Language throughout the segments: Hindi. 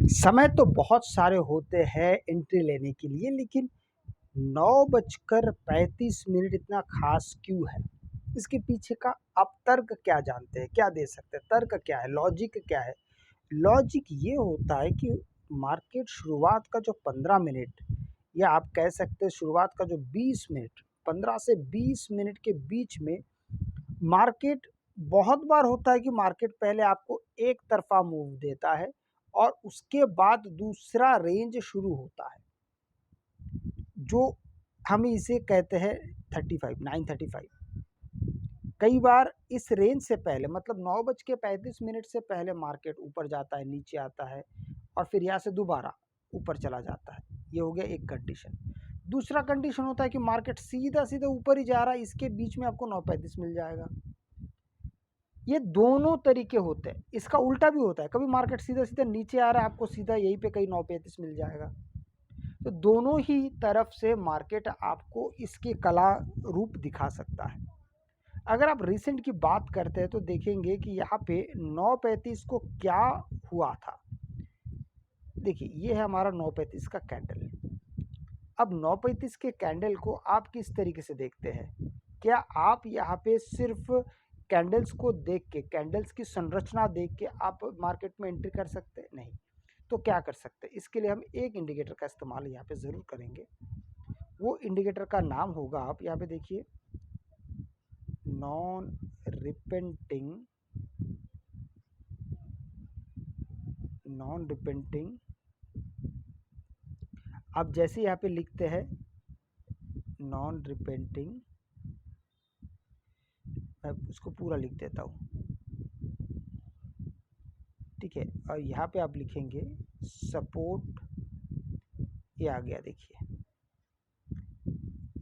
समय तो बहुत सारे होते हैं एंट्री लेने के लिए, लेकिन 9:35 इतना खास क्यों है? इसके पीछे का आप तर्क क्या जानते हैं? क्या दे सकते हैं? तर्क क्या है? लॉजिक क्या है? लॉजिक ये होता है कि मार्केट शुरुआत का जो 15 मिनट या आप कह सकते हैं शुरुआत का जो 20 मिनट, 15 से 20 मिनट के बीच में मार्केट बहुत बार होता है कि मार्केट पहले आपको एक तरफ़ा मूव देता है और उसके बाद दूसरा रेंज शुरू होता है, जो हम इसे कहते हैं 35 9:35। कई बार इस रेंज से पहले मतलब 9:35 से पहले मार्केट ऊपर जाता है, नीचे आता है और फिर यहाँ से दोबारा ऊपर चला जाता है। ये हो गया एक कंडीशन। दूसरा कंडीशन होता है कि मार्केट सीधा-सीधा ऊपर ही जा रहा है, इसके बीच में आपको 9:35 मिल जाएगा। ये दोनों तरीके होते हैं। इसका उल्टा भी होता है, कभी मार्केट सीधा-सीधा नीचे आ रहा है, आपको सीधा यहीं पे कहीं 9:35 मिल जाएगा। तो दोनों ही तरफ से मार्केट आपको इसके कला रूप दिखा सकता है। अगर आप रिसेंट की बात करते हैं तो देखेंगे कि यहाँ पे 9:35 को क्या हुआ था। देखिए, ये है हमारा 9:35 का कैंडल। अब 9:35 के कैंडल को आप किस तरीके से देखते हैं? क्या आप यहाँ पे सिर्फ कैंडल्स को देख के, कैंडल्स की संरचना देख के आप मार्केट में एंट्री कर सकते हैं? नहीं। तो क्या कर सकते हैं? इसके लिए हम एक इंडिकेटर का इस्तेमाल यहाँ पे ज़रूर करेंगे। वो इंडिकेटर का नाम होगा, आप यहाँ पे देखिए, नॉन रिपेंटिंग। आप जैसे यहाँ पे लिखते हैं नॉन रिपेंटिंग, मैं उसको पूरा लिख देता हूँ, ठीक है। और यहाँ पे आप लिखेंगे सपोर्ट, ये आ गया, देखिए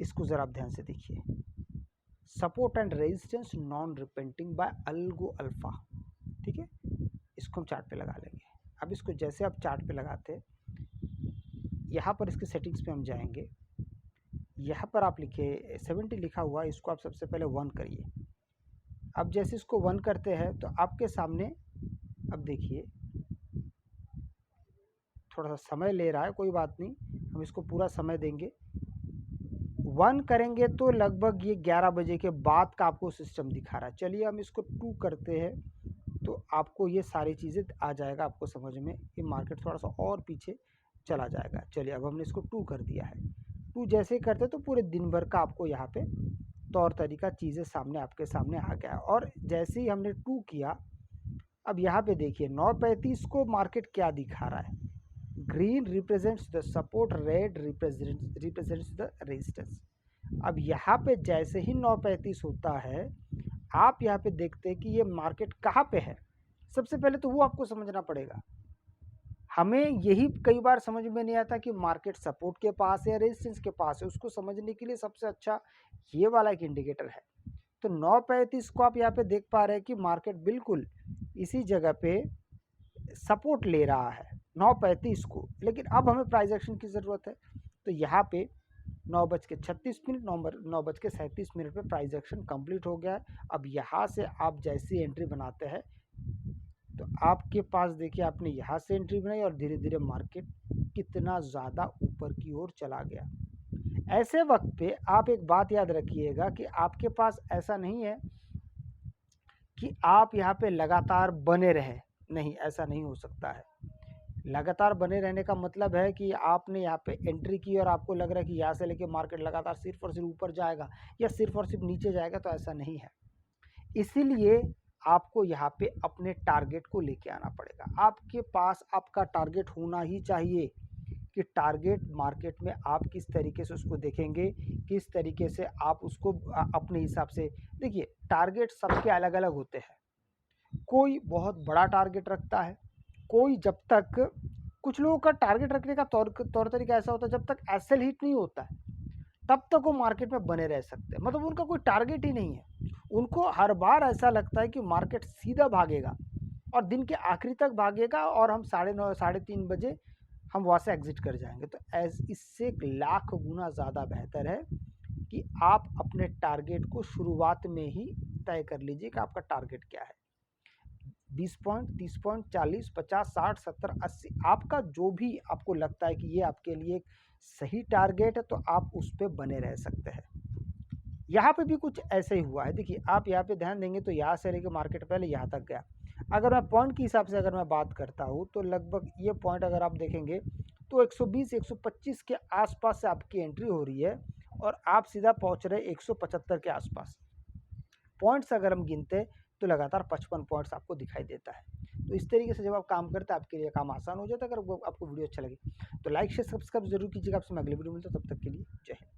इसको ज़रा आप ध्यान से देखिए, support and resistance non repainting by Algo Alpha, ठीक है। इसको हम चार्ट पे लगा लेंगे। अब इसको जैसे आप चार्ट पे लगाते हैं, यहाँ पर इसके सेटिंग्स पे हम जाएंगे। यहाँ पर आप लिखिए 70 लिखा हुआ है, इसको आप सबसे पहले 1 करिए। अब जैसे इसको 1 करते हैं तो आपके सामने, अब देखिए थोड़ा सा समय ले रहा है, कोई बात नहीं, हम इसको पूरा समय देंगे। 1 करेंगे तो लगभग ये 11 बजे के बाद का आपको सिस्टम दिखा रहा है। चलिए हम इसको 2 करते हैं तो आपको ये सारी चीज़ें आ जाएगा आपको समझ में, ये मार्केट थोड़ा सा और पीछे चला जाएगा। चलिए अब हमने इसको 2 कर दिया है। 2 जैसे ही करते तो पूरे दिन भर का आपको यहाँ पे तौर तरीका चीज़ें सामने आपके सामने आ गया। और जैसे ही हमने 2 किया, अब यहाँ पे देखिए 9:35 को मार्केट क्या दिखा रहा है, green represents the support, red represents the resistance. अब यहाँ पे जैसे ही 9:35 होता है, आप यहाँ पे देखते हैं कि ये मार्केट कहाँ पे है। सबसे पहले तो वो आपको समझना पड़ेगा। हमें यही कई बार समझ में नहीं आता कि मार्केट सपोर्ट के पास है या रेजिस्टेंस के पास है। उसको समझने के लिए सबसे अच्छा ये वाला एक इंडिकेटर है। तो 9:35 को आप यहाँ पे देख पा रहे हैं कि मार्केट बिल्कुल इसी जगह पे सपोर्ट ले रहा है 9:35 को, लेकिन अब हमें प्राइस एक्शन की ज़रूरत है। तो यहाँ पे 9:36 9:37 पे प्राइस एक्शन कंप्लीट हो गया है। अब यहाँ से आप जैसी एंट्री बनाते हैं तो आपके पास देखिए, आपने यहाँ से एंट्री बनाई और धीरे धीरे मार्केट कितना ज़्यादा ऊपर की ओर चला गया। ऐसे वक्त पे आप एक बात याद रखिएगा कि आपके पास ऐसा नहीं है कि आप यहाँ पे लगातार बने रहें। नहीं, ऐसा नहीं हो सकता है। लगातार बने रहने का मतलब है कि आपने यहाँ पे एंट्री की और आपको लग रहा है कि यहाँ से लेके मार्केट लगातार सिर्फ और सिर्फ ऊपर जाएगा या सिर्फ और सिर्फ नीचे जाएगा, तो ऐसा नहीं है। इसीलिए आपको यहाँ पे अपने टारगेट को लेके आना पड़ेगा। आपके पास आपका टारगेट होना ही चाहिए कि टारगेट मार्केट में आप किस तरीके से उसको देखेंगे, किस तरीके से आप उसको अपने हिसाब से देखिए। टारगेट सबके अलग अलग होते हैं। कोई बहुत बड़ा टारगेट रखता है, कोई जब तक, कुछ लोगों का टारगेट रखने का तौर तरीका ऐसा होता है, जब तक एसएल हिट नहीं होता है तब तक वो मार्केट में बने रह सकते हैं। मतलब उनका कोई टारगेट ही नहीं है। उनको हर बार ऐसा लगता है कि मार्केट सीधा भागेगा और दिन के आखिरी तक भागेगा और हम 9:30 3:30 बजे हम वहाँ से एग्जिट कर जाएंगे। तो इससे लाख गुना ज़्यादा बेहतर है कि आप अपने टारगेट को शुरुआत में ही तय कर लीजिए कि आपका टारगेट क्या है। 20 पॉइंट, 30 पॉइंट, 40, 50, 60, 70, 80, आपका जो भी आपको लगता है कि ये आपके लिए एक सही टारगेट है, तो आप उस पे बने रह सकते हैं। यहाँ पे भी कुछ ऐसे ही हुआ है। देखिए, आप यहाँ पे ध्यान देंगे तो यहाँ से लेके मार्केट पहले यहाँ तक गया। अगर मैं पॉइंट के हिसाब से अगर मैं बात करता हूँ, तो लगभग ये पॉइंट अगर आप देखेंगे तो 120, 125 के आसपास से आपकी एंट्री हो रही है और आप सीधा पहुँच रहे 175 के आसपास। पॉइंट्स अगर हम गिनते तो लगातार 55 पॉइंट्स आपको दिखाई देता है। तो इस तरीके से जब आप काम करते हैं, आपके लिए काम आसान हो जाता है। अगर आपको वीडियो अच्छा लगे तो लाइक शेयर सब्सक्राइब जरूर कीजिएगा। आपसे मैं अगले वीडियो मिलता हूं, तब तक के लिए जय हिंद।